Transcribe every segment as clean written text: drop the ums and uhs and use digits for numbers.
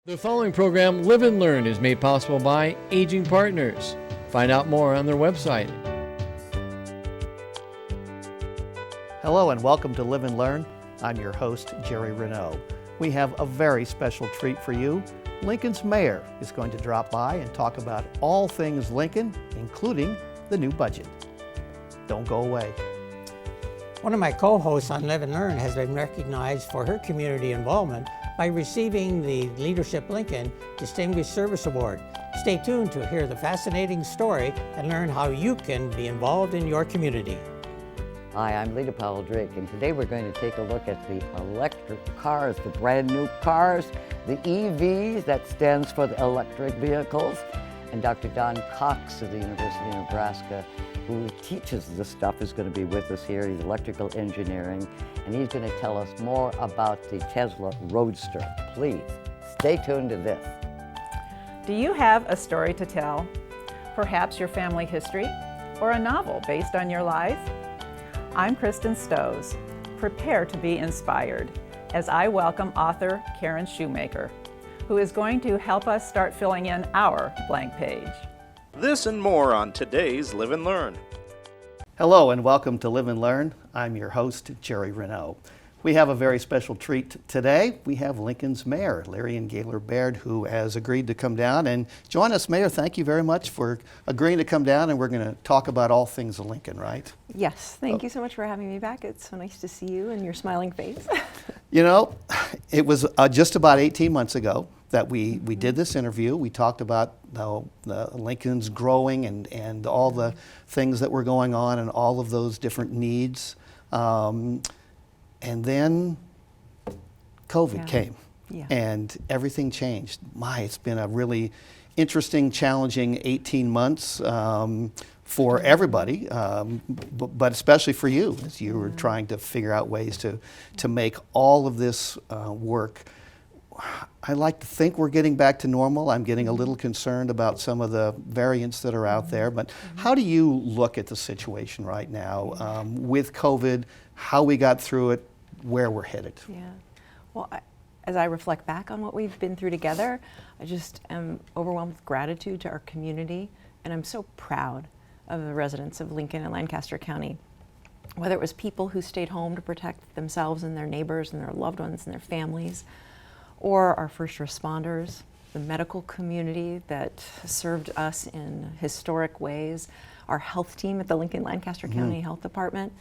The following program, Live and Learn, is made possible by Aging Partners. Find out more on their website. Hello and welcome to Live and Learn. I'm your host, Jerry Renaud. We have a very special treat for you. Lincoln's mayor is going to drop by and talk about all things Lincoln, including the new budget. Don't go away. One of my co-hosts on Live and Learn has been recognized for her community involvement by receiving the Leadership Lincoln Distinguished Service Award. Stay tuned to hear the fascinating story and learn how you can be involved in your community. Hi, I'm Lita Powell Drake, and today we're going to take a look at the electric cars, the brand new cars, the EVs, that stands for the electric vehicles, and Dr. Don Cox of the University of Nebraska, who teaches this stuff, is going to be with us here. He's electrical engineering, and he's going to tell us more about the Tesla Roadster. Please, stay tuned to this. Do you have a story to tell? Perhaps your family history or a novel based on your life? I'm Kristen Stows. Prepare to be inspired as I welcome author Karen Shoemaker, who is going to help us start filling in our blank page. This and more on today's Live and Learn. Hello and welcome to Live and Learn. I'm your host, Jerry Renaud. We have a very special treat today. We have Lincoln's mayor, Larry Gaylor Baird, who has agreed to come down and join us. Mayor, thank you very much for agreeing to come down, and we're going to talk about all things Lincoln, right? Yes, thank you so much for having me back. It's so nice to see you and your smiling face. You know, it was just about 18 months ago that we did this interview. We talked about the Lincoln's growing and all the things that were going on and all of those different needs. And then COVID came, and everything changed. It's been a really interesting, challenging 18 months for everybody, but especially for you, as you were trying to figure out ways to make all of this work. I like to think we're getting back to normal. I'm getting a little concerned about some of the variants that are out there, but how do you look at the situation right now with COVID, how we got through it, where we're headed? Yeah. Well, as I reflect back on what we've been through together, I just am overwhelmed with gratitude to our community, and I'm so proud of the residents of Lincoln and Lancaster County. Whether it was people who stayed home to protect themselves and their neighbors and their loved ones and their families, or our first responders, the medical community that served us in historic ways, our health team at the Lincoln Lancaster County Health Department,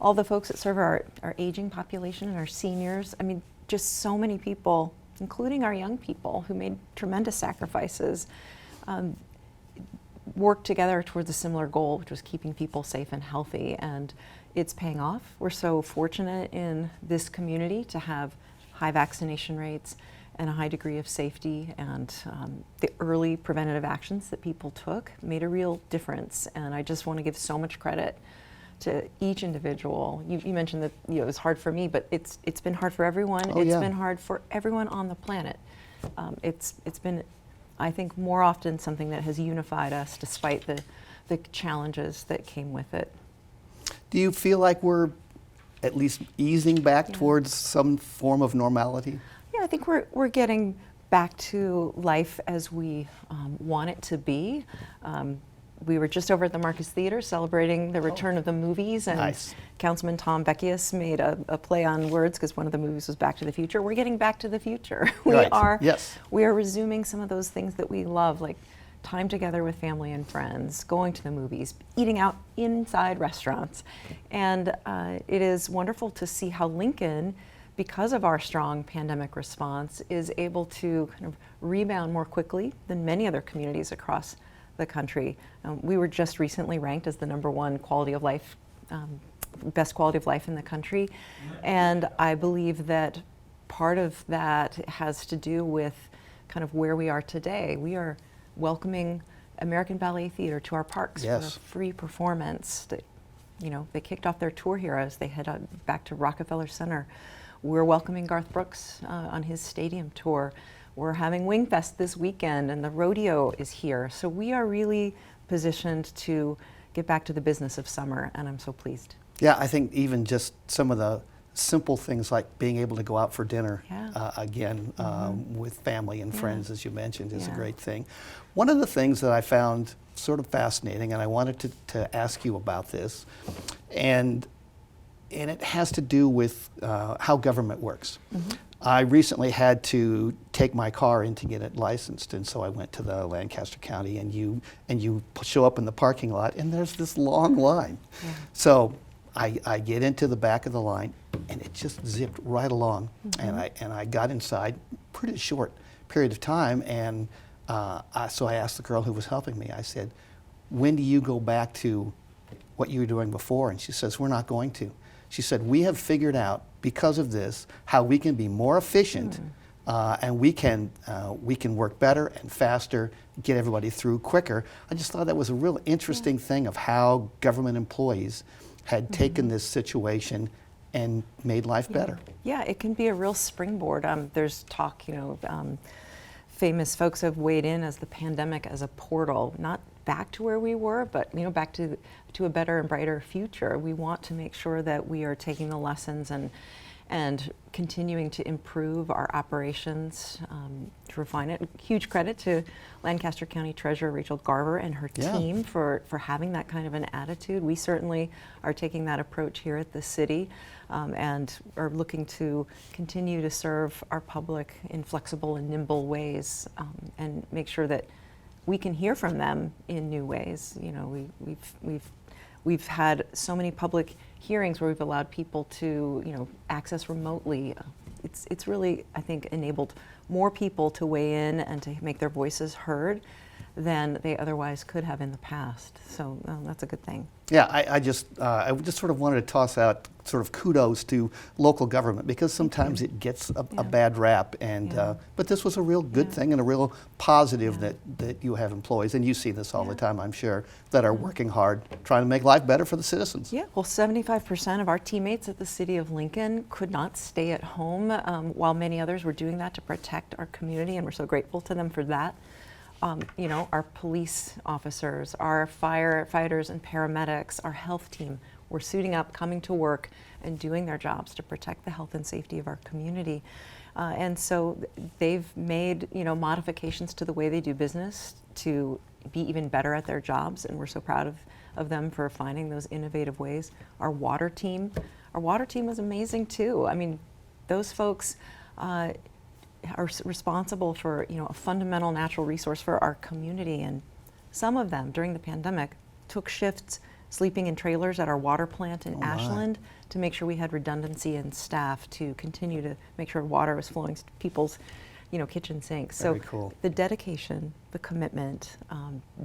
all the folks that serve our aging population and our seniors. I mean, just so many people, including our young people who made tremendous sacrifices, worked together towards a similar goal, which was keeping people safe and healthy, and it's paying off. We're so fortunate in this community to have high vaccination rates and a high degree of safety, and the early preventative actions that people took made a real difference. And I just want to give so much credit to each individual. You mentioned that it was hard for me, but it's been hard for everyone. It's been hard for everyone on the planet. It's been, I think, more often something that has unified us despite the challenges that came with it. Do you feel like we're at least easing back towards some form of normality? Yeah, I think we're getting back to life as we want it to be. We were just over at the Marcus Theater celebrating the return of the movies, and nice. Councilman Tom Beckius made a play on words because one of the movies was Back to the Future. We're getting back to the future. We are resuming some of those things that we love, like time together with family and friends, going to the movies, eating out inside restaurants. And it is wonderful to see how Lincoln, because of our strong pandemic response, is able to kind of rebound more quickly than many other communities across the country. We were just recently ranked as the #1 quality of life, best quality of life in the country. And I believe that part of that has to do with kind of where we are today. We are welcoming American Ballet Theater to our parks for a free performance. They kicked off their tour here as they head back to Rockefeller Center. We're welcoming Garth Brooks on his stadium tour. We're having Wingfest this weekend, and the rodeo is here. So we are really positioned to get back to the business of summer, and I'm so pleased. Yeah, I think even just some of the simple things like being able to go out for dinner again Mm-hmm. with family and friends, as you mentioned, is a great thing. One of the things that I found sort of fascinating, and I wanted to ask you about this, and it has to do with how government works. Mm-hmm. I recently had to take my car in to get it licensed, and so I went to the Lancaster County, and you show up in the parking lot, and there's this long line. Yeah. So I get into the back of the line, and it just zipped right along, and I got inside pretty short period of time, and so I asked the girl who was helping me. I said, "When do you go back to what you were doing before?" And she says, "We're not going to." She said, "We have figured out, because of this, how we can be more efficient, and we can work better and faster, get everybody through quicker." I just thought that was a real interesting thing of how government employees had taken this situation and made life better. Yeah, it can be a real springboard. There's talk, famous folks have weighed in as the pandemic as a portal, not back to where we were, but back to a better and brighter future. We want to make sure that we are taking the lessons and continuing to improve our operations, to refine it. Huge credit to Lancaster County Treasurer Rachel Garver and her team for having that kind of an attitude. We certainly are taking that approach here at the city, and are looking to continue to serve our public in flexible and nimble ways, and make sure that we can hear from them in new ways. We've had so many public hearings where we've allowed people to access remotely. It's really, I think, enabled more people to weigh in and to make their voices heard than they otherwise could have in the past. So that's a good thing. Yeah, I just sort of wanted to toss out sort of kudos to local government, because sometimes it gets a bad rap, and but this was a real good thing and a real positive that you have employees, and you see this all the time, I'm sure, that are working hard trying to make life better for the citizens. Yeah, well, 75% of our teammates at the City of Lincoln could not stay at home, while many others were doing that to protect our community, and we're so grateful to them for that. Our police officers, our firefighters and paramedics, our health team were suiting up, coming to work, and doing their jobs to protect the health and safety of our community. And so they've made modifications to the way they do business to be even better at their jobs, and we're so proud of them for finding those innovative ways. Our water team was amazing too. I mean, those folks are responsible for a fundamental natural resource for our community, and some of them during the pandemic took shifts sleeping in trailers at our water plant in Ashland to make sure we had redundancy in staff to continue to make sure water was flowing to people's kitchen sinks. Very so cool. The dedication, the commitment,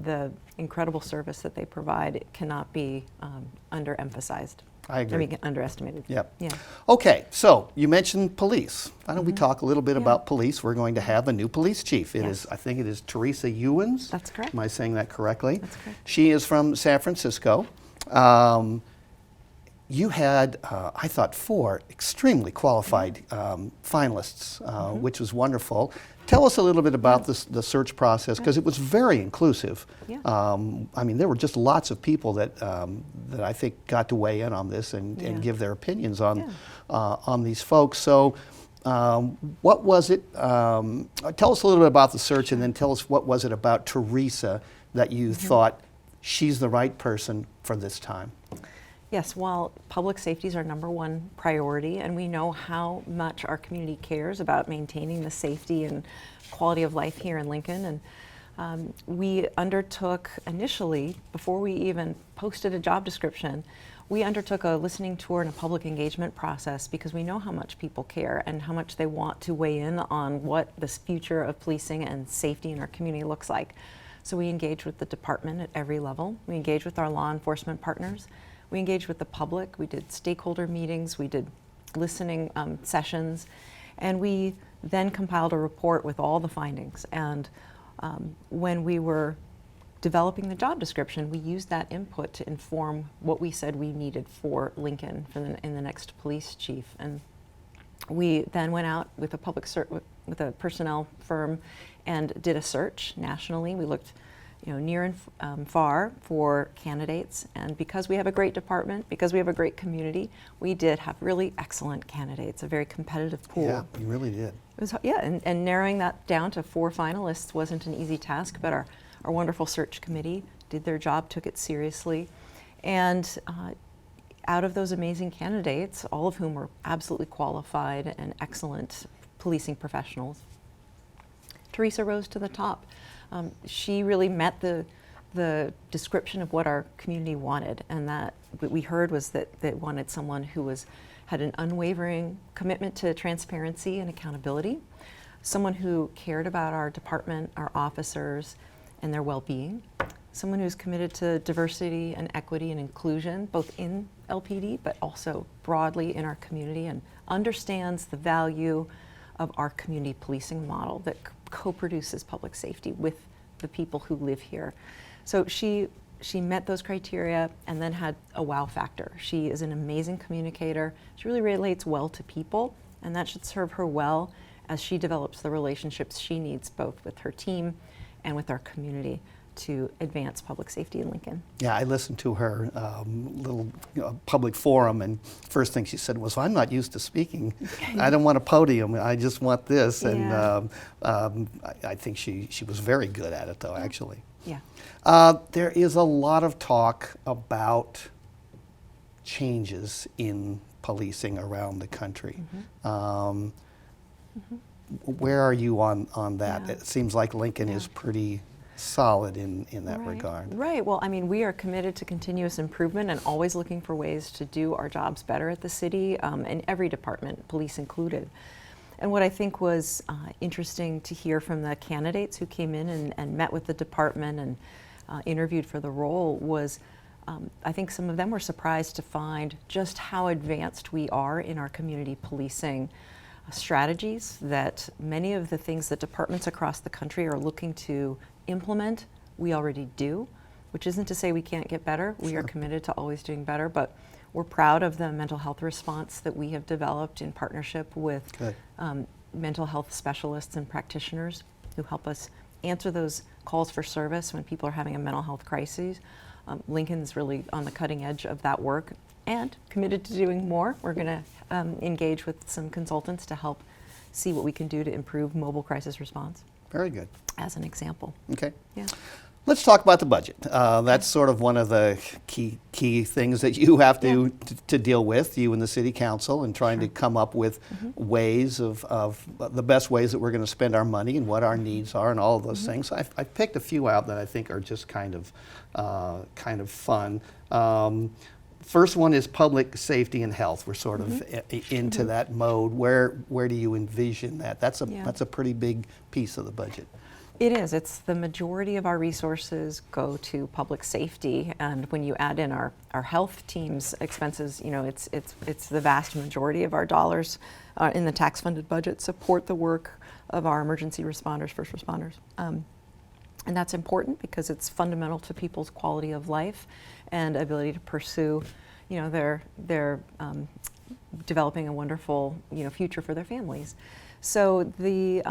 the incredible service that they provide cannot be underemphasized. I agree. Underestimated. Yep. Yeah. Okay, so you mentioned police. Why don't we talk a little bit about police? We're going to have a new police chief. I think it is Teresa Ewens. That's correct. Am I saying that correctly? That's correct. She is from San Francisco. You had, I thought, 4 extremely qualified finalists, which was wonderful. Tell us a little bit about the search process, because it was very inclusive. Yeah. I mean, there were just lots of people that I think got to weigh in on this and give their opinions on these folks. So what was it? Tell us a little bit about the search, and then tell us what was it about Teresa that you thought she's the right person for this time. Yes, well, public safety is our #1 priority, and we know how much our community cares about maintaining the safety and quality of life here in Lincoln. And we undertook initially, before we even posted a job description, we undertook a listening tour and a public engagement process, because we know how much people care and how much they want to weigh in on what this future of policing and safety in our community looks like. So we engaged with the department at every level. We engaged with our law enforcement partners. We engaged with the public. We did stakeholder meetings. We did listening sessions. And we then compiled a report with all the findings. And when we were developing the job description, we used that input to inform what we said we needed for Lincoln in the next police chief. And we then went out with a with a personnel firm and did a search nationally. We looked near and far for candidates. And because we have a great department, because we have a great community, we did have really excellent candidates, a very competitive pool. Yeah, you really did. It was, yeah, and narrowing that down to 4 finalists wasn't an easy task, but our wonderful search committee did their job, took it seriously. And out of those amazing candidates, all of whom were absolutely qualified and excellent policing professionals, Teresa rose to the top. She really met the description of what our community wanted, and that what we heard was that they wanted someone who had an unwavering commitment to transparency and accountability, someone who cared about our department, our officers, and their well-being, someone who's committed to diversity and equity and inclusion, both in LPD but also broadly in our community, and understands the value of our community policing model that co-produces public safety with the people who live here. So she met those criteria and then had a wow factor. She is an amazing communicator. She really relates well to people, and that should serve her well as she develops the relationships she needs both with her team and with our community to advance public safety in Lincoln. Yeah, I listened to her little public forum, and first thing she said was, well, I'm not used to speaking. I don't want a podium. I just want this. Yeah. And I think she was very good at it, though, actually. Yeah. There is a lot of talk about changes in policing around the country. Where are you on that? Yeah. It seems like Lincoln is pretty solid in that regard. Right. Well, I mean, we are committed to continuous improvement and always looking for ways to do our jobs better at the city, in every department, police included. And what I think was interesting to hear from the candidates who came in and met with the department and interviewed for the role was, I think some of them were surprised to find just how advanced we are in our community policing strategies, that many of the things that departments across the country are looking to implement, we already do, which isn't to say we can't get better. We are committed to always doing better, but we're proud of the mental health response that we have developed in partnership with mental health specialists and practitioners who help us answer those calls for service when people are having a mental health crisis. Lincoln's really on the cutting edge of that work and committed to doing more. We're going to engage with some consultants to help see what we can do to improve mobile crisis response. Very good. As an example. Okay. Yeah. Let's talk about the budget. That's sort of one of the key things that you have to deal with, you and the city council, and trying to come up with ways of the best ways that we're going to spend our money and what our needs are and all of those things. I've picked a few out that I think are just kind of fun. First one is public safety and health. We're sort of into that mode. Where do you envision that? That's a pretty big piece of the budget. It is. It's the majority of our resources go to public safety, and when you add in our health team's expenses, it's the vast majority of our dollars in the tax-funded budget support the work of our emergency responders, first responders. And that's important because it's fundamental to people's quality of life and ability to pursue, their developing a wonderful, future for their families. So the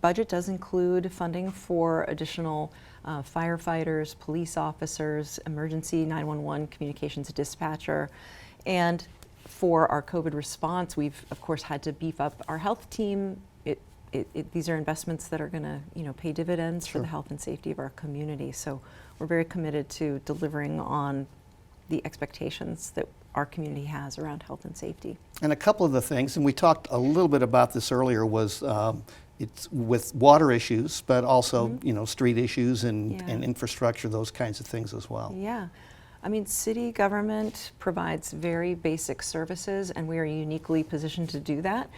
budget does include funding for additional firefighters, police officers, emergency 911 communications dispatcher, and for our COVID response, we've of course had to beef up our health team. These are investments that are going to, pay dividends for the health and safety of our community. So we're very committed to delivering on the expectations that our community has around health and safety. And a couple of the things, and we talked a little bit about this earlier, was it's with water issues, but also street issues and infrastructure, those kinds of things as well. Yeah. I mean, city government provides very basic services, and we are uniquely positioned to do that.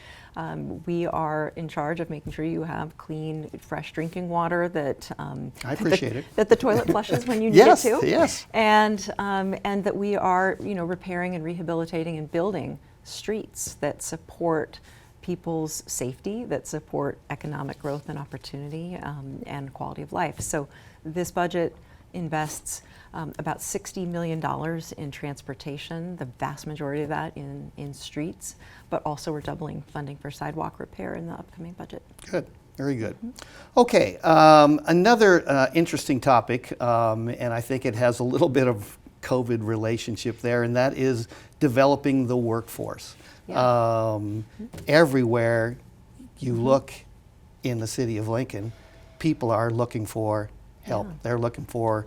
We are in charge of making sure you have clean, fresh drinking water that I appreciate it. That the toilet flushes when you need it to. Yes. And that we are, repairing and rehabilitating and building streets that support people's safety, that support economic growth and opportunity and quality of life. So this budget invests about $60 million in transportation, the vast majority of that in streets, but also we're doubling funding for sidewalk repair in the upcoming budget. Good. Very good. Okay, another interesting topic, and I think it has a little bit of COVID relationship there, and that is developing the workforce. Yeah. Everywhere you look in the city of Lincoln, people are looking for help. Yeah. They're looking for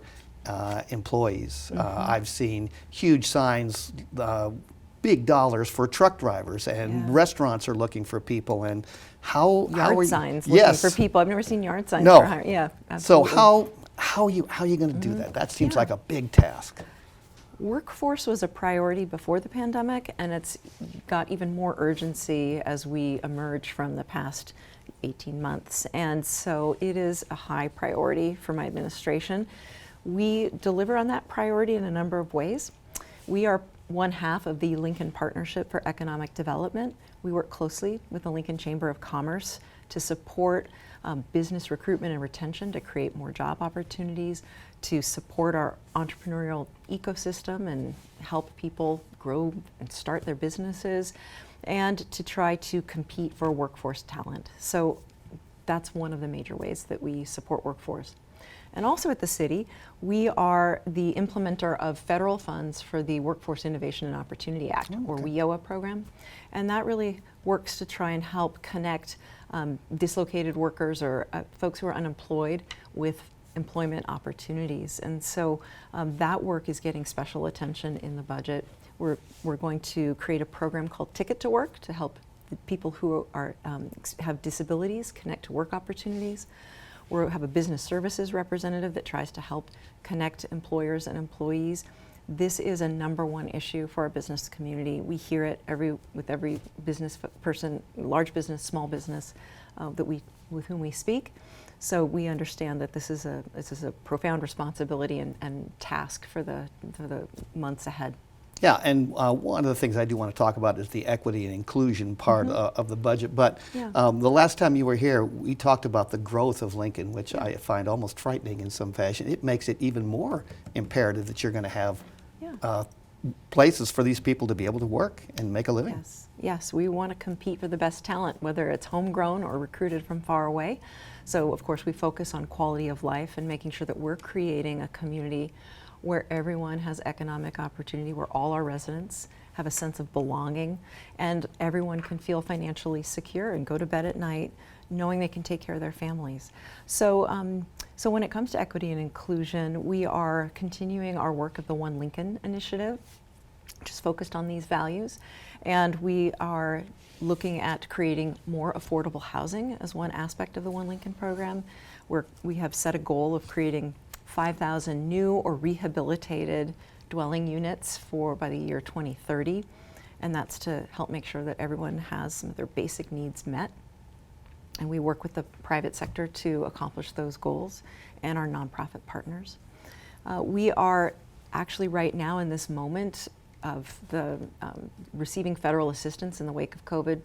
employees. I've seen huge signs, big dollars for truck drivers, and restaurants are looking for people. And Yard signs looking for people. I've never seen yard signs No. for hiring. Yeah, absolutely. So how are you going to do that? That seems like a big task. Workforce was a priority before the pandemic, and it's got even more urgency as we emerge from the past 18 months. And so it is a high priority for my administration. We deliver on that priority in a number of ways. We are one half of the Lincoln Partnership for Economic Development. We work closely with the Lincoln Chamber of Commerce to support business recruitment and retention, to create more job opportunities, to support our entrepreneurial ecosystem and help people grow and start their businesses, and to try to compete for workforce talent. So that's one of the major ways that we support workforce. And also at the city, we are the implementer of federal funds for the Workforce Innovation and Opportunity Act, or WIOA program. And that really works to try and help connect dislocated workers or folks who are unemployed with employment opportunities. And so that work is getting special attention in the budget. We're going to create a program called Ticket to Work to help the people who are have disabilities connect to work opportunities. We have a business services representative that tries to help connect employers and employees. This is a #1 issue for our business community. We hear it with every business person, large business, small business, with whom we speak. So we understand that this is a profound responsibility and task for the months ahead. Yeah, and one of the things I do want to talk about is the equity and inclusion part of the budget. But the last time you were here, we talked about the growth of Lincoln, which I find almost frightening in some fashion. It makes it even more imperative that you're going to have places for these people to be able to work and make a living. Yes, we want to compete for the best talent, whether it's homegrown or recruited from far away. So of course we focus on quality of life and making sure that we're creating a community where everyone has economic opportunity, where all our residents have a sense of belonging, and everyone can feel financially secure and go to bed at night knowing they can take care of their families. So when it comes to equity and inclusion, we are continuing our work of the One Lincoln initiative, which is focused on these values. And we are looking at creating more affordable housing as one aspect of the One Lincoln program, where we have set a goal of creating 5,000 new or rehabilitated dwelling units by the year 2030. And that's to help make sure that everyone has some of their basic needs met. And we work with the private sector to accomplish those goals and our nonprofit partners. We are actually right now in this moment of the receiving federal assistance in the wake of COVID,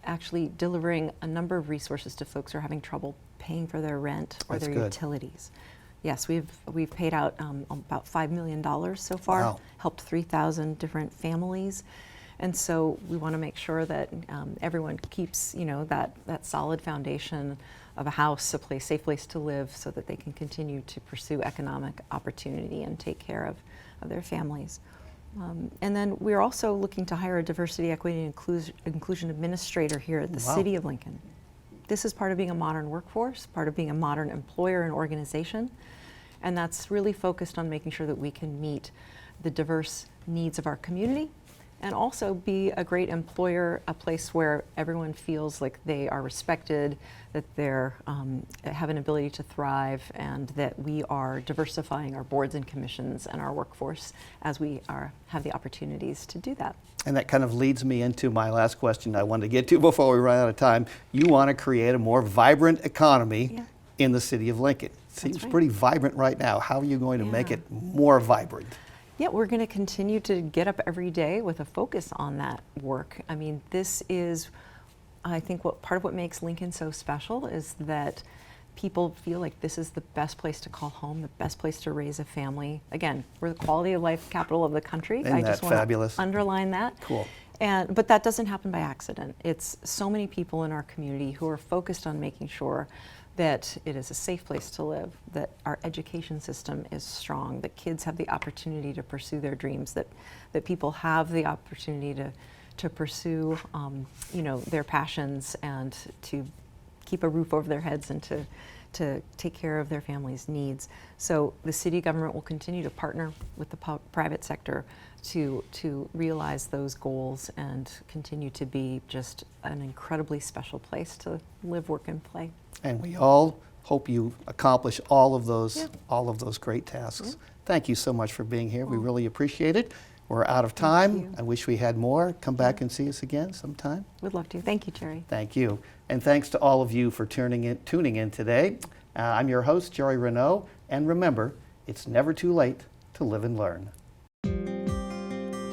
actually delivering a number of resources to folks who are having trouble paying for their rent or their utilities. Yes, we've paid out about $5 million so far, helped 3,000 different families. And so we want to make sure that everyone keeps, that solid foundation of a house, a safe place to live, so that they can continue to pursue economic opportunity and take care of their families. And then we're also looking to hire a diversity, equity, and inclusion administrator here at the City of Lincoln. This is part of being a modern workforce, part of being a modern employer and organization, and that's really focused on making sure that we can meet the diverse needs of our community and also be a great employer, a place where everyone feels like they are respected, that they have an ability to thrive, and that we are diversifying our boards and commissions and our workforce as we have the opportunities to do that. And that kind of leads me into my last question I wanted to get to before we run out of time. You want to create a more vibrant economy in the city of Lincoln. It seems pretty vibrant right now. How are you going to make it more vibrant? Yeah, we're going to continue to get up every day with a focus on that work. I mean, this is, I think, part of what makes Lincoln so special is that people feel like this is the best place to call home, the best place to raise a family. Again, we're the quality of life capital of the country. Isn't that fabulous? Want to underline that. Cool. But that doesn't happen by accident. It's so many people in our community who are focused on making sure that it is a safe place to live, that our education system is strong, that kids have the opportunity to pursue their dreams, that people have the opportunity to pursue their passions and to keep a roof over their heads and to take care of their families' needs. So the city government will continue to partner with the private sector to realize those goals and continue to be just an incredibly special place to live, work, and play. And we all hope you accomplish all of those great tasks. Yeah. Thank you so much for being here. We really appreciate it. We're out of time. I wish we had more. Come back and see us again sometime. Would love to. Thank you, Jerry. Thank you. And thanks to all of you for tuning in today. I'm your host, Jerry Renaud. And remember, it's never too late to live and learn.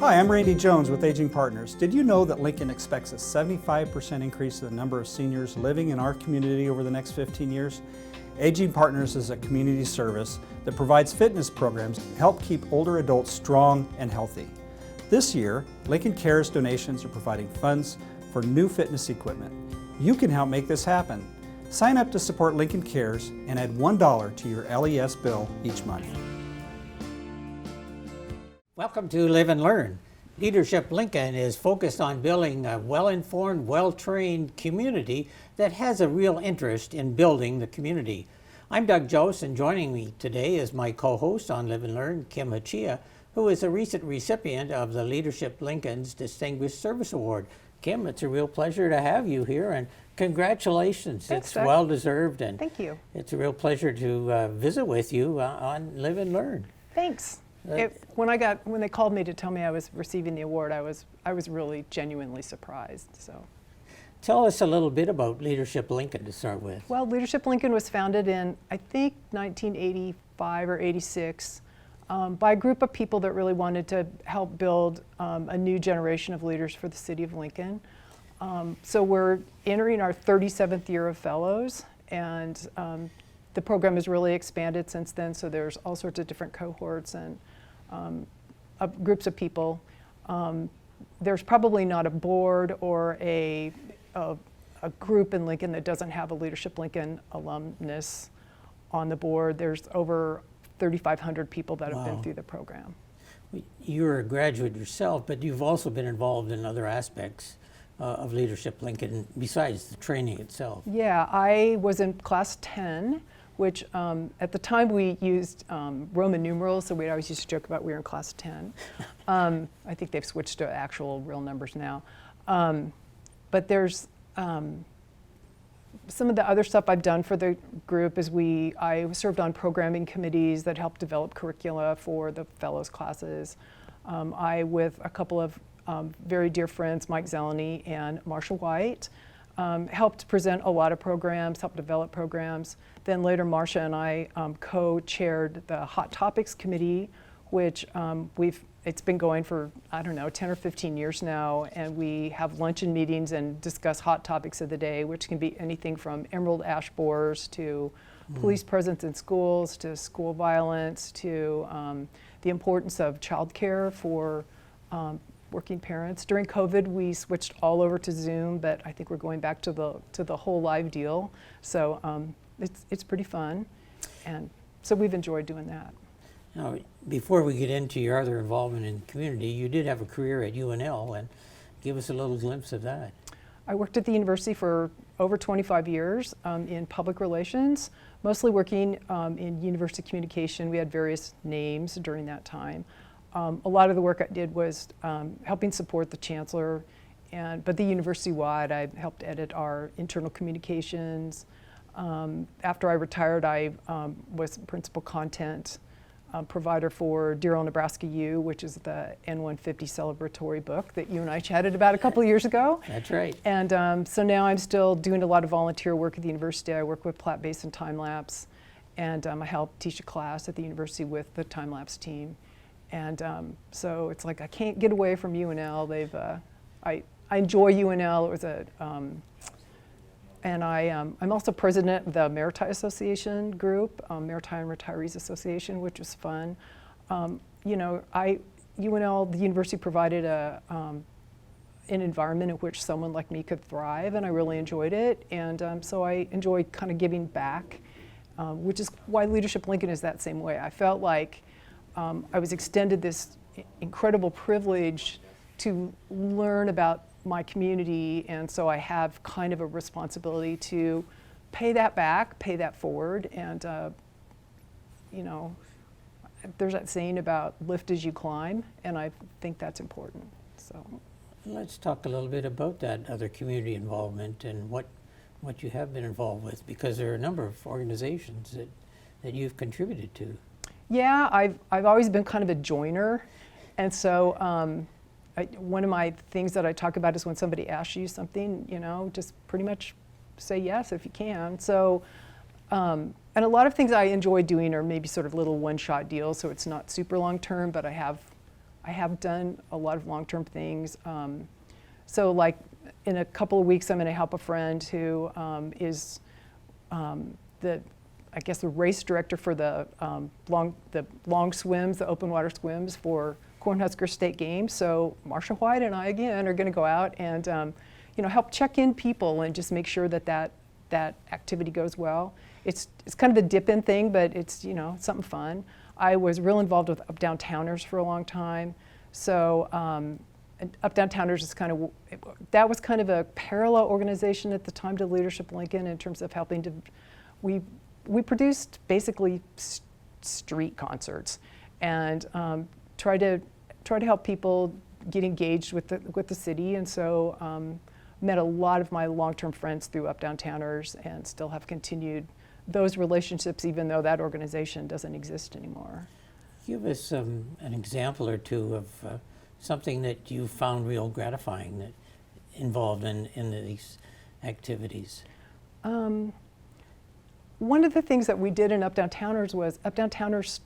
Hi, I'm Randy Jones with Aging Partners. Did you know that Lincoln expects a 75% increase in the number of seniors living in our community over the next 15 years? Aging Partners is a community service that provides fitness programs to help keep older adults strong and healthy. This year, Lincoln Cares donations are providing funds for new fitness equipment. You can help make this happen. Sign up to support Lincoln Cares and add $1 to your LES bill each month. Welcome to Live and Learn. Leadership Lincoln is focused on building a well-informed, well-trained community that has a real interest in building the community. I'm Doug Jose, and joining me today is my co-host on Live and Learn, Kim Hachia, who is a recent recipient of the Leadership Lincoln's Distinguished Service Award. Kim, it's a real pleasure to have you here, and congratulations. Thanks, it's Doug. well-deserved, and Thank you. It's a real pleasure to visit with you on Live and Learn. Thanks. When they called me to tell me I was receiving the award, I was really genuinely surprised. So, tell us a little bit about Leadership Lincoln to start with. Well, Leadership Lincoln was founded in, I think, 1985 or 86 by a group of people that really wanted to help build a new generation of leaders for the city of Lincoln. So we're entering our 37th year of fellows, and the program has really expanded since then. So there's all sorts of different cohorts and groups of people. There's probably not a board or a group in Lincoln that doesn't have a Leadership Lincoln alumnus on the board. There's over 3,500 people that have been through the program. You're a graduate yourself, but you've also been involved in other aspects of Leadership Lincoln besides the training itself. Yeah, I was in class 10, which at the time we used Roman numerals, so we always used to joke about we were in class 10. I think they've switched to actual real numbers now. But there's some of the other stuff I've done for the group is I served on programming committees that helped develop curricula for the fellows classes. I, with a couple of very dear friends, Mike Zeleny and Marsha White, helped present a lot of programs, helped develop programs. Then later Marsha and I co-chaired the Hot Topics Committee, which it's been going for, 10 or 15 years now, and we have luncheon meetings and discuss hot topics of the day, which can be anything from emerald ash borers to police presence in schools, to school violence, to the importance of childcare for working parents. During COVID, we switched all over to Zoom, but I think we're going back to the whole live deal. So it's pretty fun, and so we've enjoyed doing that. Now, before we get into your other involvement in the community, you did have a career at UNL, and give us a little glimpse of that. I worked at the university for over 25 years in public relations, mostly working in university communication. We had various names during that time. A lot of the work I did was helping support the chancellor, but the university-wide, I helped edit our internal communications. After I retired, I was principal content provider for Dear Old Nebraska U, which is the N150 celebratory book that you and I chatted about a couple of years ago. That's right. And so now I'm still doing a lot of volunteer work at the university. I work with Platte Basin Time Lapse, and I help teach a class at the university with the time lapse team. And so it's like I can't get away from UNL. I enjoy UNL. It was and I'm also president of the Maritime Association group, Maritime Retirees Association, which was fun. UNL, the university provided an environment in which someone like me could thrive, and I really enjoyed it. And so I enjoy kind of giving back, which is why Leadership Lincoln is that same way. I felt like I was extended this incredible privilege to learn about my community, and so I have kind of a responsibility to pay that back, pay that forward, and you know, there's that saying about lift as you climb, and I think that's important. So let's talk a little bit about that other community involvement and what you have been involved with, because there are a number of organizations that you've contributed to. Yeah, I've always been kind of a joiner, and so one of my things that I talk about is when somebody asks you something, you know, just pretty much say yes if you can. So, and a lot of things I enjoy doing are maybe sort of little one-shot deals, so it's not super long-term, but I have done a lot of long-term things. So like in a couple of weeks, I'm going to help a friend who is the race director for the long swims, the open water swims for Cornhusker State Games. So Marsha White and I again are going to go out and you know, help check in people and just make sure that activity goes well. It's kind of a dip-in thing, but it's, you know, something fun. I was real involved with Uptown Towners for a long time. So Uptown Towners is that was kind of a parallel organization at the time to Leadership Lincoln in terms of helping to, we produced basically street concerts and try to help people get engaged with the city, and so met a lot of my long-term friends through Uptown Towners and still have continued those relationships even though that organization doesn't exist anymore. Give us an example or two of something that you found real gratifying that involved in these activities. One of the things that we did in Uptown Towners was Uptown Towners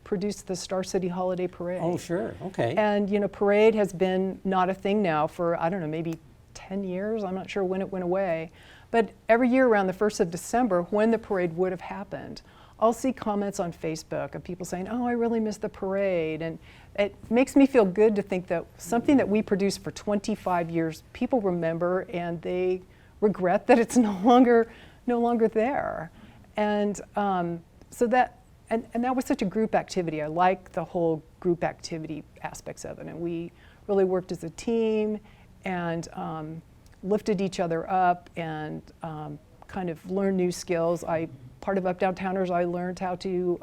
produced the Star City Holiday Parade. Oh, sure, okay. And you know, parade has been not a thing now for, I don't know, maybe 10 years. I'm not sure when it went away. But every year around the 1st of December, when the parade would have happened, I'll see comments on Facebook of people saying, oh, I really miss the parade. And it makes me feel good to think that something that we produced for 25 years, people remember and they regret that it's no longer there. And so that, and that was such a group activity. I like the whole group activity aspects of it. And we really worked as a team and lifted each other up and kind of learned new skills. Part of Uptown Towners, I learned how to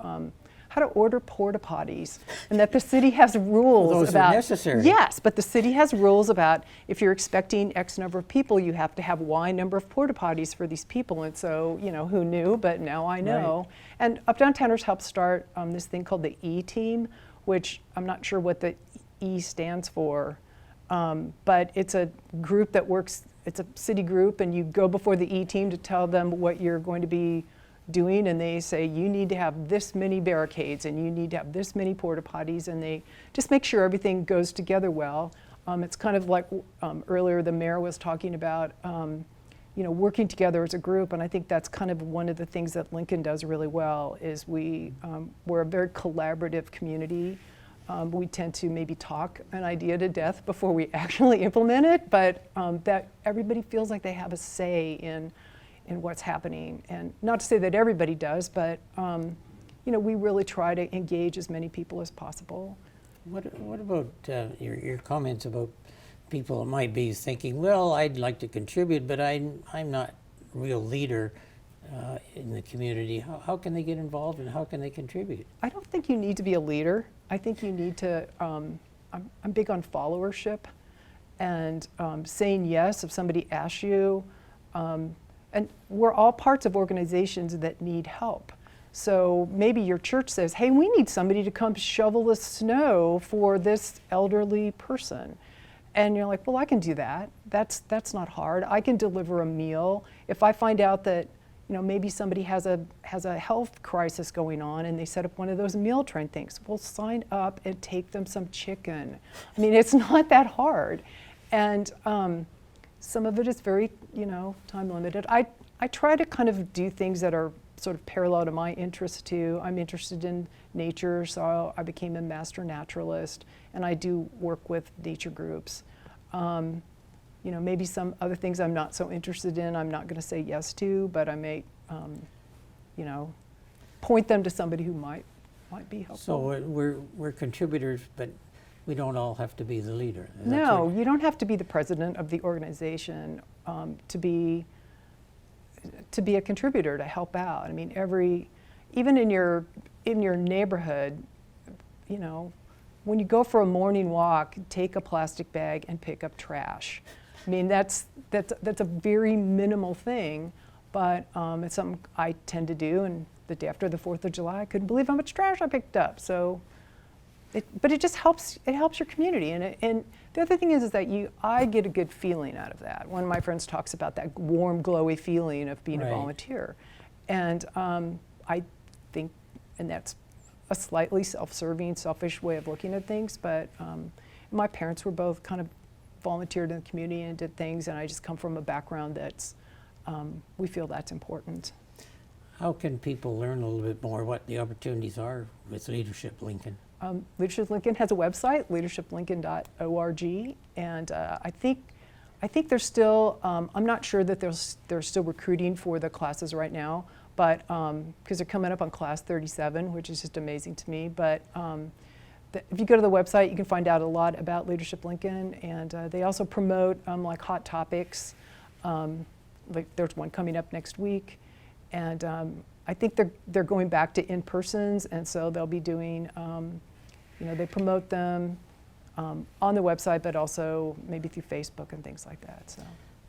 order porta potties, and that the city has rules those about. Are necessary. Yes, but the city has rules about if you're expecting X number of people, you have to have Y number of porta potties for these people. And so, you know, who knew? But now I know. Right. And Uptown Towners helped start this thing called the E Team, which I'm not sure what the E stands for, but it's a group that works. It's a city group, and you go before the E Team to tell them what you're going to be doing, and they say you need to have this many barricades and you need to have this many porta potties, and they just make sure everything goes together well. It's kind of like earlier the mayor was talking about you know, working together as a group, and I think that's kind of one of the things that Lincoln does really well is we're a very collaborative community. We tend to maybe talk an idea to death before we actually implement it, but that everybody feels like they have a say in what's happening. And not to say that everybody does, but you know, we really try to engage as many people as possible. What about your comments about people that might be thinking, well, I'd like to contribute, but I'm not a real leader in the community. How can they get involved and how can they contribute? I don't think you need to be a leader. I think you need to, I'm big on followership and saying yes if somebody asks you. And we're all parts of organizations that need help. So maybe your church says, hey, we need somebody to come shovel the snow for this elderly person. And you're like, well, I can do that. That's not hard. I can deliver a meal. If I find out that, you know, maybe somebody has a health crisis going on and they set up one of those meal train things, we'll sign up and take them some chicken. I mean, it's not that hard. And some of it is very, you know, time limited. I try to kind of do things that are sort of parallel to my interests too. I'm interested in nature, so I became a master naturalist, and I do work with nature groups. You know, maybe some other things I'm not so interested in, I'm not going to say yes to, but I may, you know, point them to somebody who might be helpful. So we're contributors, but we don't all have to be the leader. No, you don't have to be the president of the organization to be a contributor, to help out. I mean, even in your neighborhood, you know, when you go for a morning walk, take a plastic bag and pick up trash. I mean, that's a very minimal thing, but it's something I tend to do. And the day after the 4th of July, I couldn't believe how much trash I picked up. So, but it just helps. It helps your community. And the other thing is that I get a good feeling out of that. One of my friends talks about that warm, glowy feeling of being a volunteer, and I think, and that's a slightly self-serving, selfish way of looking at things. But my parents were both kind of volunteered in the community and did things, and I just come from a background that's, we feel that's important. How can people learn a little bit more what the opportunities are with Leadership Lincoln? Leadership Lincoln has a website, leadershiplincoln.org, and I think they're still, I'm not sure that they're still recruiting for the classes right now, but because they're coming up on class 37, which is just amazing to me. But if you go to the website, you can find out a lot about Leadership Lincoln, and they also promote like hot topics. Like there's one coming up next week, and I think they're going back to in-persons, and so they'll be doing, you know, they promote them on the website, but also maybe through Facebook and things like that. So.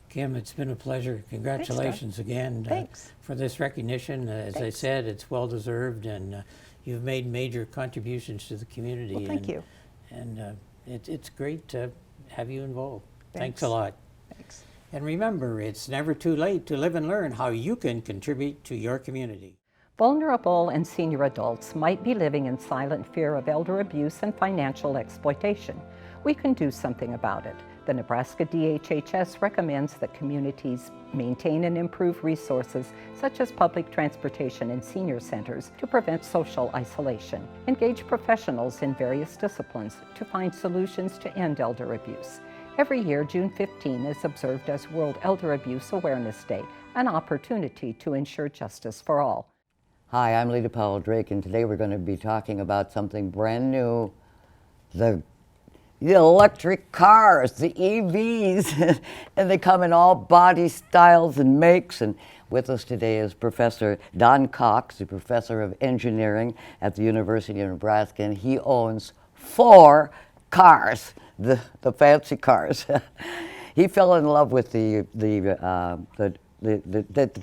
Kim, it's been a pleasure. Congratulations again for this recognition. As I said, it's well-deserved, and you've made major contributions to the community. Well, thank you. And it's great to have you involved. Thanks a lot. Thanks. And remember, it's never too late to live and learn how you can contribute to your community. Vulnerable and senior adults might be living in silent fear of elder abuse and financial exploitation. We can do something about it. The Nebraska DHHS recommends that communities maintain and improve resources such as public transportation and senior centers to prevent social isolation. Engage professionals in various disciplines to find solutions to end elder abuse. Every year, June 15 is observed as World Elder Abuse Awareness Day, an opportunity to ensure justice for all. Hi, I'm Lita Powell Drake, and today we're going to be talking about something brand new, the electric cars, the EVs, and they come in all body styles and makes. And with us today is Professor Don Cox, the Professor of Engineering at the University of Nebraska, and he owns 4 cars, the fancy cars. He fell in love with the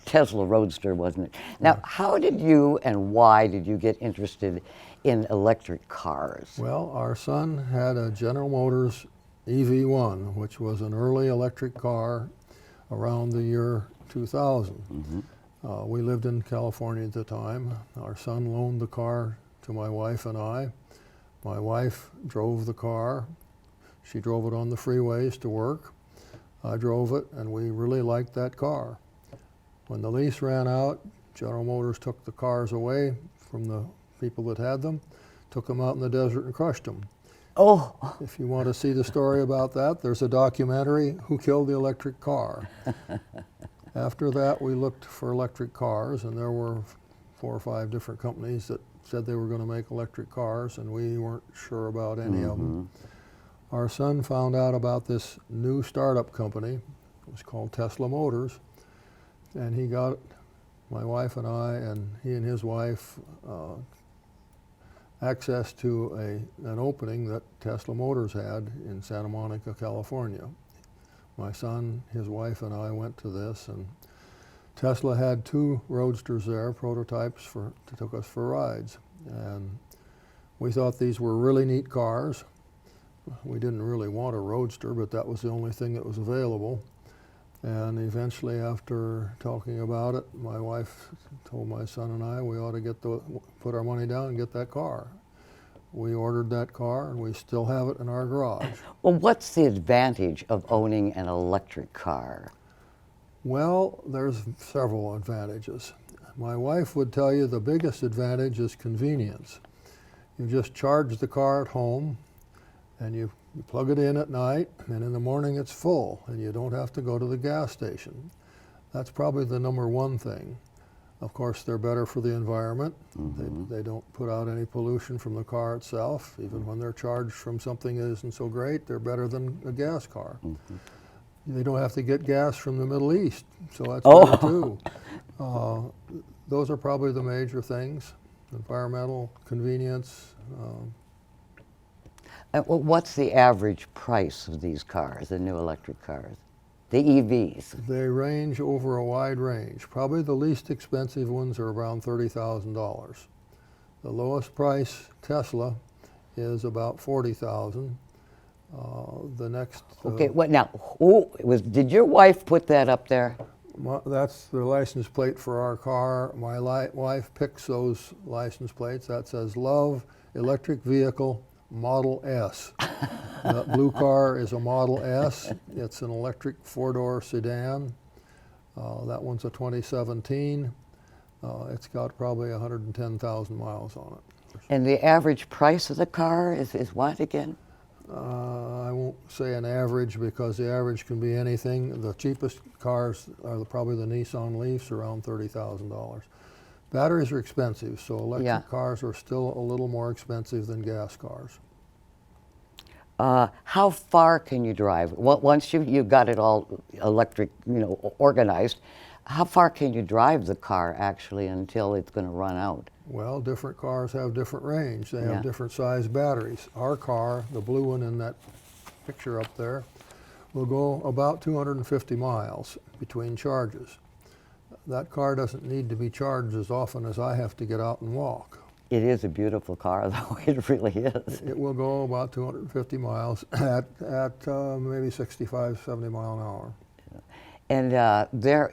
Tesla Roadster, wasn't it? Now, how did you and why did you get interested in electric cars? Well, our son had a General Motors EV1, which was an early electric car around the year 2000. Mm-hmm. We lived in California at the time. Our son loaned the car to my wife and I. My wife drove the car. She drove it on the freeways to work. I drove it, and we really liked that car. When the lease ran out, General Motors took the cars away from the people that had them, took them out in the desert and crushed them. Oh! If you want to see the story about that, there's a documentary, Who Killed the Electric Car? After that, we looked for electric cars, and there were 4 or 5 different companies that said they were going to make electric cars, and we weren't sure about any of them. Our son found out about this new startup company. It was called Tesla Motors, and he got my wife and I, and he and his wife, access to an opening that Tesla Motors had in Santa Monica, California. My son, his wife, and I went to this, and Tesla had 2 Roadsters there, prototypes that took us for rides. And we thought these were really neat cars. We didn't really want a Roadster, but that was the only thing that was available. And eventually, after talking about it, my wife told my son and I we ought to put our money down and get that car. We ordered that car, and we still have it in our garage. Well, what's the advantage of owning an electric car? Well, there's several advantages. My wife would tell you the biggest advantage is convenience. You just charge the car at home, and you You plug it in at night, and in the morning it's full, and you don't have to go to the gas station. That's probably the number one thing. Of course, they're better for the environment. They don't put out any pollution from the car itself. Even when they're charged from something that isn't so great, they're better than a gas car. They don't have to get gas from the Middle East, so that's better too. Those are probably the major things: environmental, convenience. Well, what's the average price of these cars, the new electric cars, the EVs? They range over a wide range. Probably the least expensive ones are around $30,000. The lowest price Tesla is about $40,000. The next. Okay, what now? Did your wife put that up there? That's the license plate for our car. My wife picks those license plates. That says Love Electric Vehicle Model S. That blue car is a Model S. It's an electric four-door sedan. That one's a 2017. It's got probably 110,000 miles on it. And the average price of the car is what again? I won't say an average because the average can be anything. The cheapest cars are probably the Nissan Leafs, around $30,000. Batteries are expensive, so electric cars are still a little more expensive than gas cars. How far can you drive? Once you've got it all electric, organized, how far can you drive the car actually until it's going to run out? Well, different cars have different range. They have different size batteries. Our car, the blue one in that picture up there, will go about 250 miles between charges. That car doesn't need to be charged as often as I have to get out and walk. It is a beautiful car, though. It really is. It will go about 250 miles at maybe 65, 70 mile an hour. And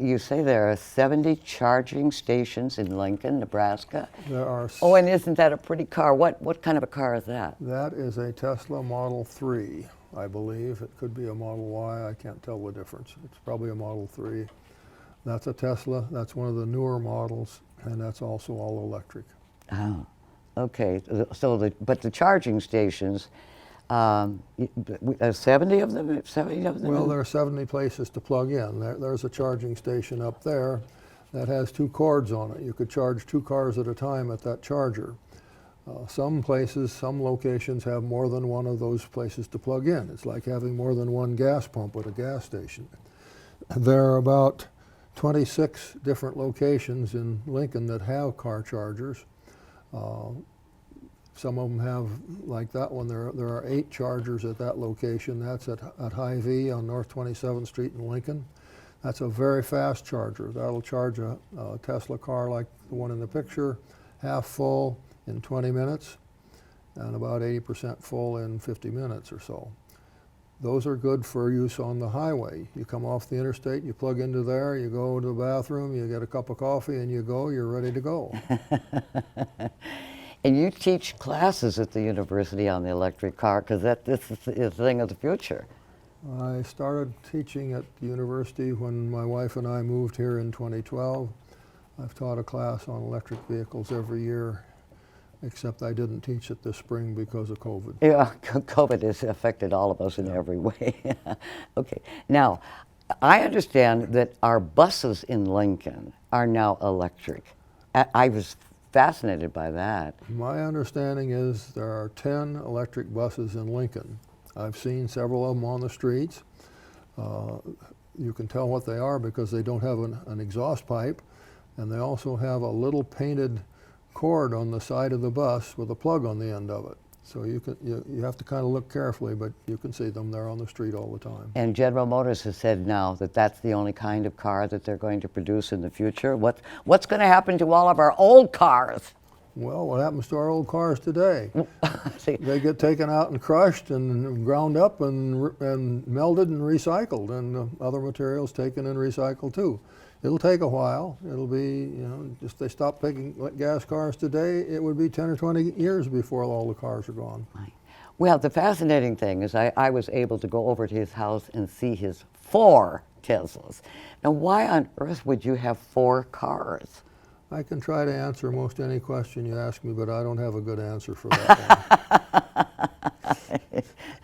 you say there are 70 charging stations in Lincoln, Nebraska? There are. Oh, and isn't that a pretty car? What kind of a car is that? That is a Tesla Model 3, I believe. It could be a Model Y. I can't tell the difference. It's probably a Model 3. That's a Tesla. That's one of the newer models, and that's also all electric. Oh, okay. So, but the charging stations, 70 of them? 70 of them? Well, there are 70 places to plug in. There's a charging station up there that has 2 cords on it. You could charge 2 cars at a time at that charger. Some places, some locations have more than one of those places to plug in. It's like having more than one gas pump at a gas station. There are about 26 different locations in Lincoln that have car chargers. Some of them have, like that one, there are 8 chargers at that location. That's at Hy-Vee on North 27th Street in Lincoln. That's a very fast charger. That'll charge a Tesla car like the one in the picture, half full in 20 minutes and about 80% full in 50 minutes or so. Those are good for use on the highway. You come off the interstate, you plug into there, you go to the bathroom, you get a cup of coffee, and you're ready to go. And you teach classes at the university on the electric car, because this is the thing of the future. I started teaching at the university when my wife and I moved here in 2012. I've taught a class on electric vehicles every year, except I didn't teach it this spring because of COVID. Yeah, COVID has affected all of us in every way. Okay, now, I understand that our buses in Lincoln are now electric. I was fascinated by that. My understanding is there are 10 electric buses in Lincoln. I've seen several of them on the streets. You can tell what they are because they don't have an exhaust pipe, and they also have a little painted cord on the side of the bus with a plug on the end of it. So you have to kind of look carefully, but you can see them. They're on the street all the time. And General Motors has said now that that's the only kind of car that they're going to produce in the future. What's going to happen to all of our old cars? Well, what happens to our old cars today? They get taken out and crushed and ground up and melted and recycled, and other materials taken and recycled too. It'll take a while. It'll be, if they stop making gas cars today, it would be 10 or 20 years before all the cars are gone. Right. Well, the fascinating thing is I was able to go over to his house and see his 4 Teslas. Now, why on earth would you have 4 cars? I can try to answer most any question you ask me, but I don't have a good answer for that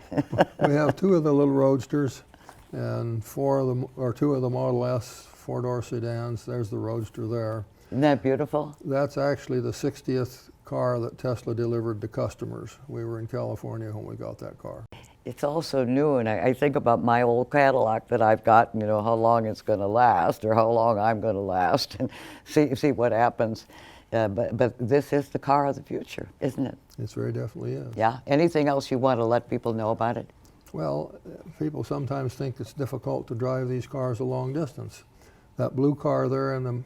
one. We have 2 of the little Roadsters and 2 of the Model S 4-door sedans. There's the Roadster there. Isn't that beautiful? That's actually the 60th car that Tesla delivered to customers. We were in California when we got that car. It's also new, and I think about my old Cadillac that I've got, you know, how long it's going to last or how long I'm going to last, and see what happens. But this is the car of the future, isn't it? It very definitely is. Yeah. Anything else you want to let people know about it? Well, people sometimes think it's difficult to drive these cars a long distance. That blue car there and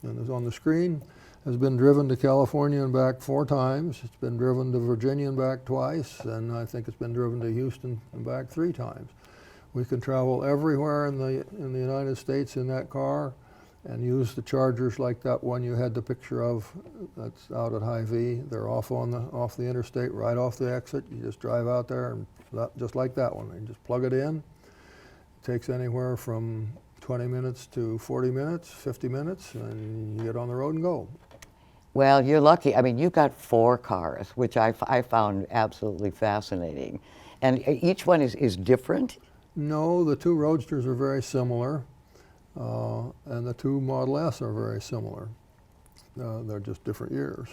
is on the screen has been driven to California and back 4 times. It's been driven to Virginia and back twice, and I think it's been driven to Houston and back 3 times. We can travel everywhere in the United States in that car and use the chargers like that one you had the picture of that's out at Hy-Vee. They're off the interstate, right off the exit. You just drive out there and just like that one. You just plug it in. It takes anywhere from 20 minutes to 40 minutes, 50 minutes, and you get on the road and go. Well, you're lucky. I mean, you've got 4 cars, which I found absolutely fascinating. And each one is different? No, the 2 Roadsters are very similar, and the 2 Model S are very similar. They're just different years.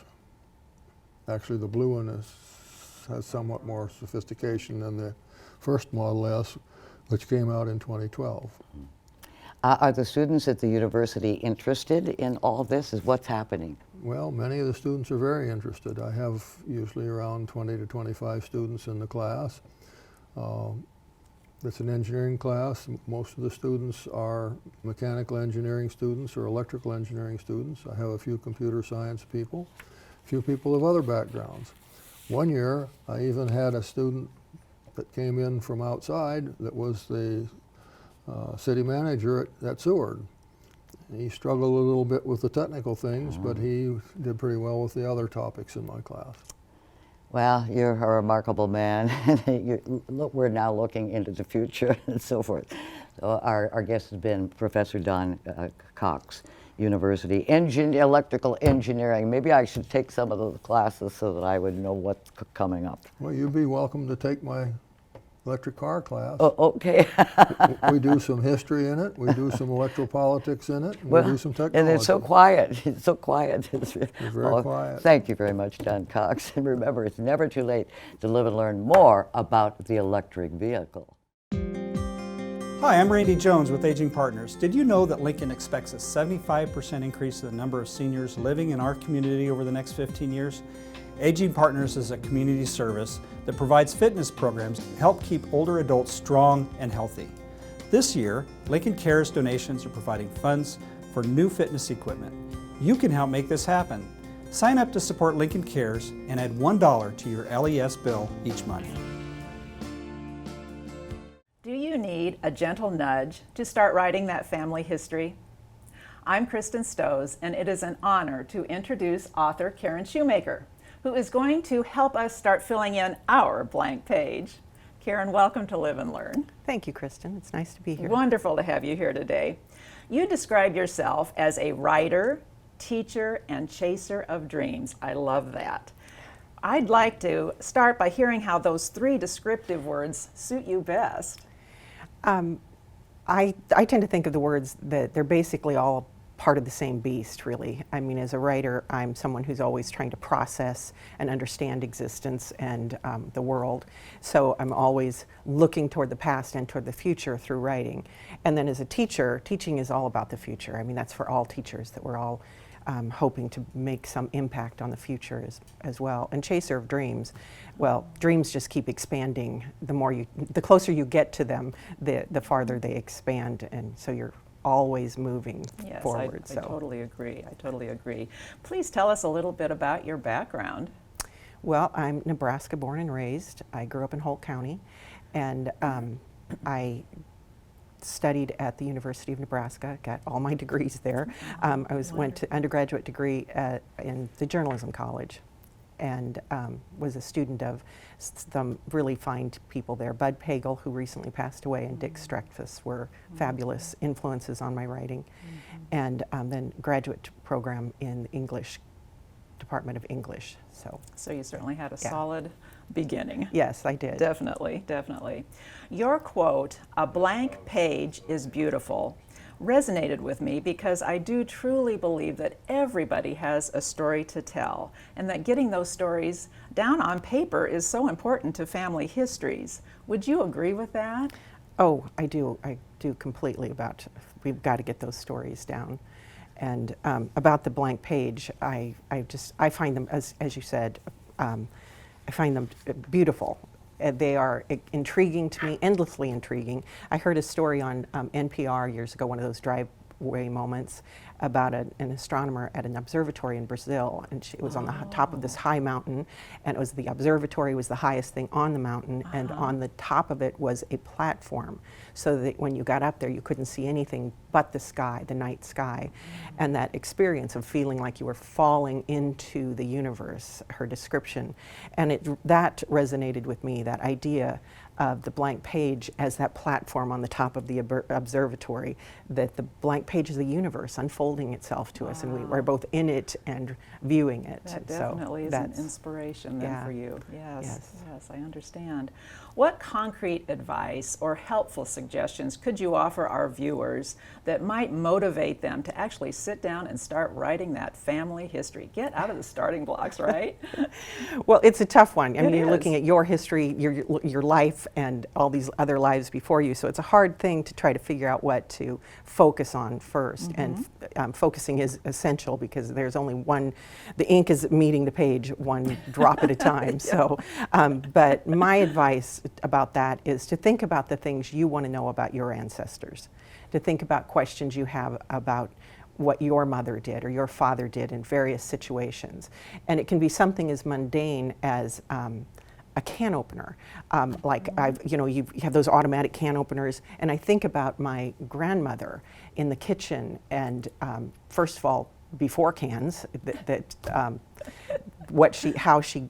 Actually, the blue one has somewhat more sophistication than the first Model S, which came out in 2012. Are the students at the university interested in all this? Is what's happening? Well, many of the students are very interested. I have usually around 20 to 25 students in the class. It's an engineering class. Most of the students are mechanical engineering students or electrical engineering students. I have a few computer science people, a few people of other backgrounds. One year, I even had a student that came in from outside that was the city manager at Seward. He struggled a little bit with the technical things, but he did pretty well with the other topics in my class. Well, you're a remarkable man. We're now looking into the future and so forth. So our guest has been Professor Don Cox, University Electrical Engineering. Maybe I should take some of those classes so that I would know what's coming up. Well, you'd be welcome to take my electric car class. Oh, okay. We do some history in it. We do some electropolitics in it. And well, we do some technology. And it's so quiet. It's so quiet. It's very quiet. Thank you very much, Don Cox. And remember, it's never too late to live and learn more about the electric vehicle. Hi, I'm Randy Jones with Aging Partners. Did you know that Lincoln expects a 75% increase in the number of seniors living in our community over the next 15 years? Aging Partners is a community service that provides fitness programs to help keep older adults strong and healthy. This year, Lincoln Cares donations are providing funds for new fitness equipment. You can help make this happen. Sign up to support Lincoln Cares and add $1 to your LES bill each month. Do you need a gentle nudge to start writing that family history? I'm Kristen Stows, and it is an honor to introduce author Karen Shoemaker, who is going to help us start filling in our blank page. Karen, welcome to Live and Learn. Thank you, Kristen. It's nice to be here. Wonderful to have you here today. You describe yourself as a writer, teacher, and chaser of dreams. I love that. I'd like to start by hearing how those 3 descriptive words suit you best. I tend to think of the words that they're basically all part of the same beast, really. I mean, as a writer, I'm someone who's always trying to process and understand existence and the world. So I'm always looking toward the past and toward the future through writing. And then as a teacher, teaching is all about the future. I mean, that's for all teachers, that we're all hoping to make some impact on the future as well. And chaser of dreams, well, dreams just keep expanding. The closer you get to them, the farther they expand, and so you're always moving forward. I totally agree. I totally agree. Please tell us a little bit about your background. Well, I'm Nebraska born and raised. I grew up in Holt County, and I studied at the University of Nebraska, got all my degrees there. Went to undergraduate degree in the journalism college, and was a student of some really fine people there. Bud Pagel, who recently passed away, and Dick Streckfuss were fabulous influences on my writing. And then graduate program in English Department of English. So you certainly had a solid beginning. Yes, I did. Definitely, definitely. Your quote, "A blank page is beautiful," resonated with me because I do truly believe that everybody has a story to tell, and that getting those stories down on paper is so important to family histories. Would you agree with that? Oh, I do. I do completely. We've got to get those stories down. And about the blank page, I find them, as you said, I find them beautiful. They are intriguing to me, endlessly intriguing. I heard a story on NPR years ago, one of those driveway moments, about an astronomer at an observatory in Brazil, and it was on the top of this high mountain, and it was the observatory was the highest thing on the mountain, and on the top of it was a platform, so that when you got up there you couldn't see anything but the sky, the night sky, and that experience of feeling like you were falling into the universe, her description, and that resonated with me, that idea of the blank page as that platform on the top of the observatory, that the blank page is the universe unfolding itself to us, and we're both in it and viewing it. That definitely is an inspiration then for you. Yes, I understand. What concrete advice or helpful suggestions could you offer our viewers that might motivate them to actually sit down and start writing that family history? Get out of the starting blocks, right? Well, it's a tough one. I mean, you're looking at your history, your life, and all these other lives before you. So it's a hard thing to try to figure out what to focus on first. And focusing is essential because there's only one, the ink is meeting the page one drop at a time. So, but my advice about that is to think about the things you want to know about your ancestors, to think about questions you have about what your mother did or your father did in various situations. And it can be something as mundane as a can opener. You have those automatic can openers, and I think about my grandmother in the kitchen, and first of all, before cans, how she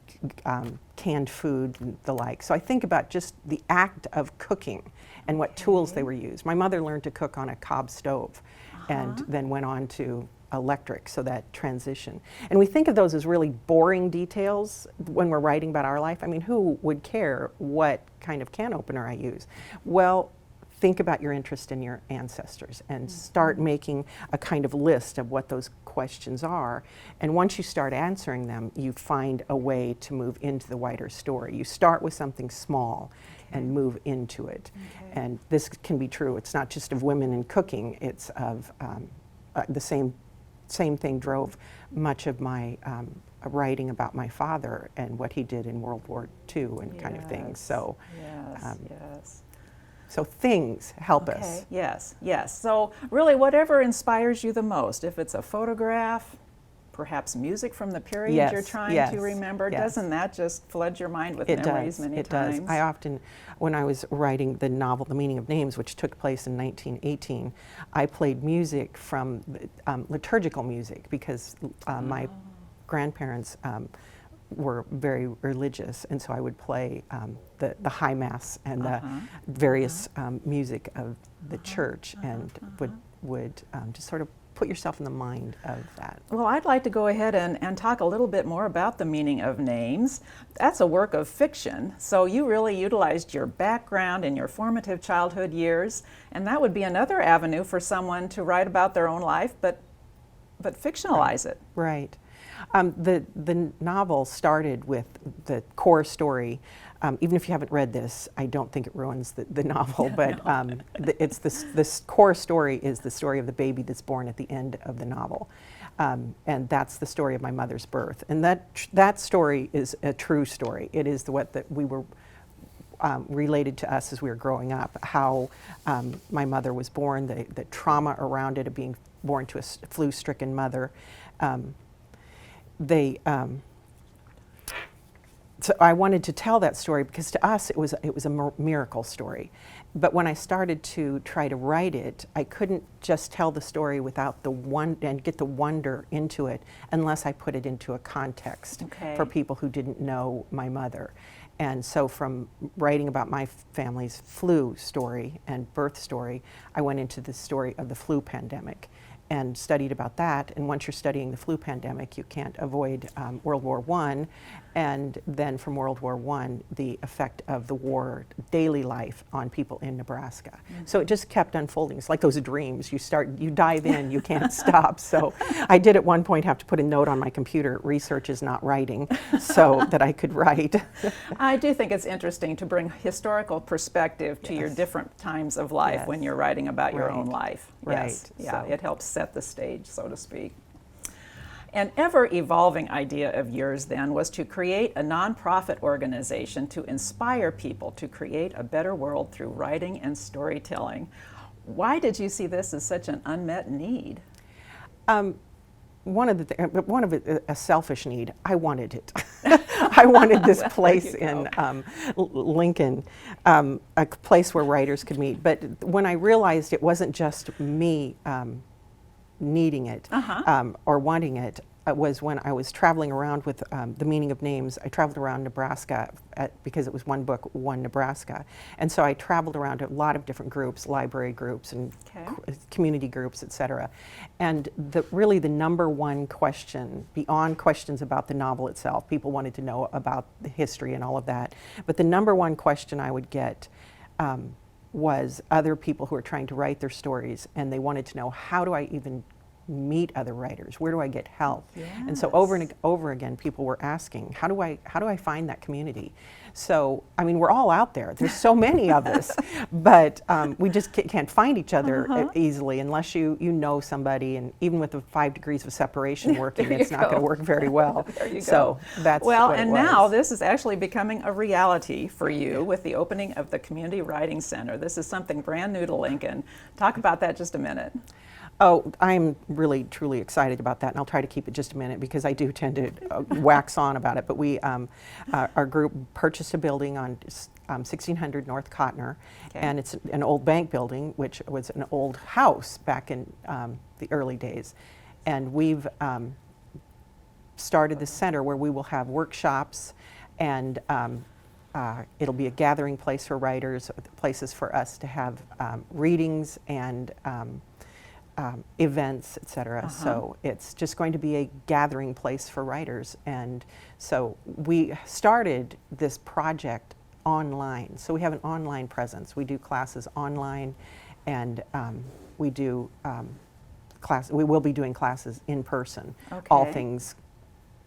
canned food and the like. So I think about just the act of cooking and what tools they were used. My mother learned to cook on a cob stove, and then went on to electric, so that transition. And we think of those as really boring details when we're writing about our life. I mean, who would care what kind of can opener I use? Well, think about your interest in your ancestors and start making a kind of list of what those questions are. And once you start answering them, you find a way to move into the wider story. You start with something small and move into it. And this can be true. It's not just of women in cooking, it's of the same thing drove much of my writing about my father and what he did in World War II and kind of things. So, so things help us. Yes. So really whatever inspires you the most, if it's a photograph, perhaps music from the period you're trying to remember, doesn't that just flood your mind with memories many times? It does. I often, when I was writing the novel The Meaning of Names, which took place in 1918, I played music from liturgical music because my grandparents were very religious, and so I would play the High Mass and the various music of the church, and would just sort of put yourself in the mind of that. Well, I'd like to go ahead and talk a little bit more about The Meaning of Names. That's a work of fiction, so you really utilized your background and your formative childhood years, and that would be another avenue for someone to write about their own life, but fictionalize it. Right. The novel started with the core story. Even if you haven't read this, I don't think it ruins the novel, but it's this core story is the story of the baby that's born at the end of the novel. And that's the story of my mother's birth. And that story is a true story. It is what we were related to us as we were growing up, how my mother was born, the trauma around it of being born to a flu-stricken mother. So I wanted to tell that story because to us it was a miracle story. But when I started to try to write it, I couldn't just tell the story without and get the wonder into it unless I put it into a context for people who didn't know my mother. And so from writing about my family's flu story and birth story, I went into the story of the flu pandemic. and studied about that. And once you're studying the flu pandemic, you can't avoid World War I. And then from World War I, the effect of the war, daily life on people in Nebraska. So it just kept unfolding. It's like those dreams. You dive in, you can't stop. So I did at one point have to put a note on my computer, research is not writing, so that I could write. I do think it's interesting to bring historical perspective to your different times of life when you're writing about your own life. Yes. Yeah, it helps set the stage, so to speak. An ever-evolving idea of yours then was to create a nonprofit organization to inspire people to create a better world through writing and storytelling. Why did you see this as such an unmet need? One of it, a selfish need. I wanted it. I wanted this place in Lincoln, a place where writers could meet. But when I realized it wasn't just me needing it or wanting it, was when I was traveling around with The Meaning of Names. I traveled around Nebraska because it was one book, one Nebraska. And so I traveled around a lot of different groups, library groups and community groups, et cetera. And really the number one question, beyond questions about the novel itself, people wanted to know about the history and all of that, but the number one question I would get was other people who are trying to write their stories, and they wanted to know, how do I even meet other writers? Where do I get help? Yes. And so over and over again, people were asking, how do I find that community? So, I mean, we're all out there. There's so many of us, but we just can't find each other easily unless you know somebody. And even with the 5 degrees of separation working, it's not going to work very well. There you so go. That's well, what and it was. now this is actually becoming a reality for you with the opening of the Community Writing Center. This is something brand new to Lincoln. Talk about that just a minute. Oh, I'm really, truly excited about that, and I'll try to keep it just a minute because I do tend to wax on about it. But we, our group purchased a building on 1600 North Cotner, and it's an old bank building, which was an old house back in the early days. And we've started this center where we will have workshops, and it'll be a gathering place for writers, places for us to have readings and events, et cetera. So it's just going to be a gathering place for writers. And so we started this project online. So we have an online presence. We do classes online, and we do we will be doing classes in person. All things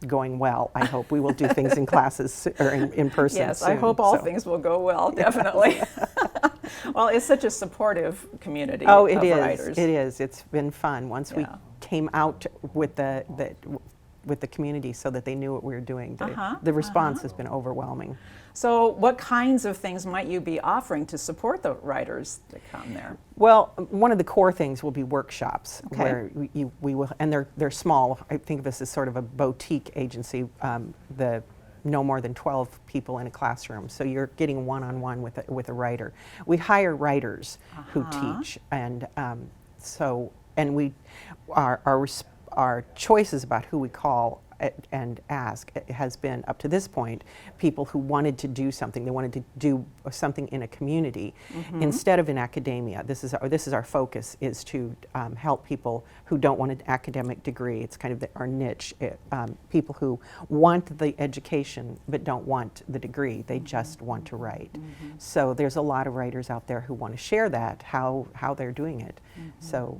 going well, I hope. We will do things in classes or in person Yes, soon, I hope all things will go well, definitely. Well, it's such a supportive community of writers. It is. It's been fun once we came out with the community so that they knew what we were doing. The response has been overwhelming. So what kinds of things might you be offering to support the writers that come there? Well, one of the core things will be workshops where we will, and they're small. I think of us as sort of a boutique agency. No more than 12 people in a classroom, so you're getting one-on-one with a writer. We hire writers who teach, and our choices about who we call and ask has been, up to this point, people who wanted to do something. They wanted to do something in a community instead of in academia. This is our focus, is to help people who don't want an academic degree. It's kind of our niche. People who want the education but don't want the degree. They just want to write. So there's a lot of writers out there who want to share that, how they're doing it. So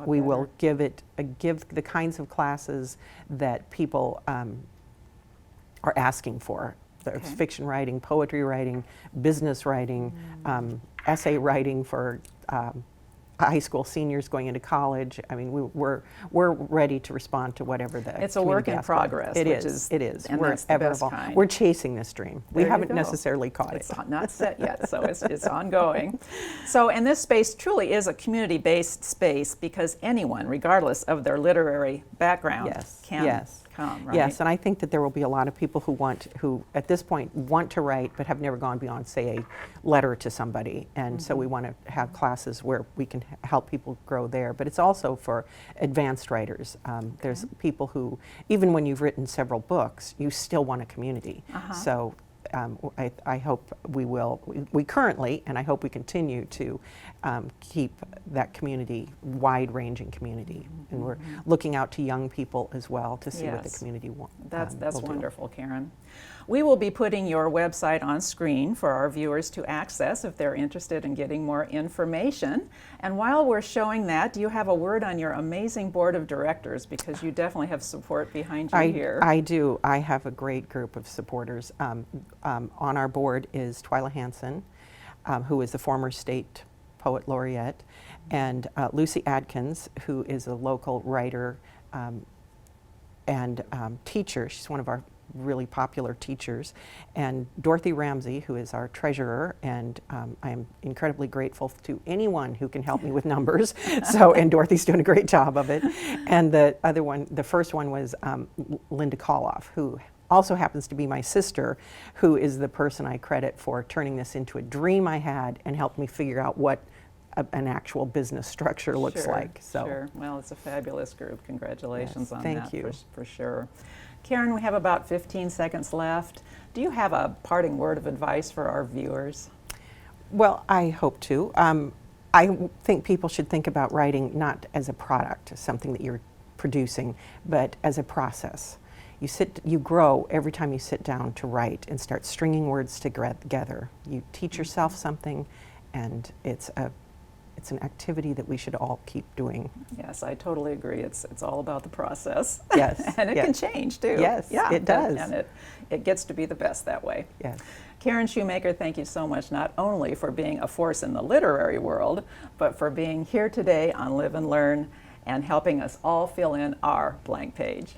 we will give the kinds of classes that people are asking for. There's fiction writing, poetry writing, business writing, essay writing for high school seniors going into college. I mean, we're ready to respond to whatever the It's a work in progress. It is. And that's the best kind. We're chasing this dream. We haven't necessarily caught it. It's not set yet, so it's ongoing. So, and this space truly is a community-based space because anyone, regardless of their literary background, can come, right? Yes, and I think that there will be a lot of people who at this point want to write but have never gone beyond, say, a letter to somebody. And so we want to have classes where we can help people grow there. But it's also for advanced writers. There's people who, even when you've written several books, you still want a community. So I hope we will. We currently, and I hope we continue to keep that community, wide-ranging community, and we're looking out to young people as well to see what the community wants. That's wonderful, Karen. We will be putting your website on screen for our viewers to access if they're interested in getting more information. And while we're showing that, do you have a word on your amazing board of directors? Because you definitely have support behind you here. I do. I have a great group of supporters. On our board is Twyla Hansen, who is the former state poet laureate, and Lucy Adkins, who is a local writer and teacher. She's one of our really popular teachers, and Dorothy Ramsey, who is our treasurer, and I am incredibly grateful to anyone who can help me with numbers. And Dorothy's doing a great job of it. And the other one, the first one was Linda Koloff, who also happens to be my sister, who is the person I credit for turning this into a dream I had and helped me figure out what an actual business structure looks like. Sure. Well, it's a fabulous group. Congratulations on thank that. you. For sure. Karen, we have about 15 seconds left. Do you have a parting word of advice for our viewers? Well, I hope to. I think people should think about writing not as a product, something that you're producing, but as a process. You grow every time you sit down to write and start stringing words together. You teach yourself something, and it's an activity that we should all keep doing. Yes, I totally agree. It's all about the process. Yes. And it can change too. Yes, yeah, it does. And it gets to be the best that way. Yes. Karen Shoemaker, thank you so much, not only for being a force in the literary world, but for being here today on Live and Learn and helping us all fill in our blank page.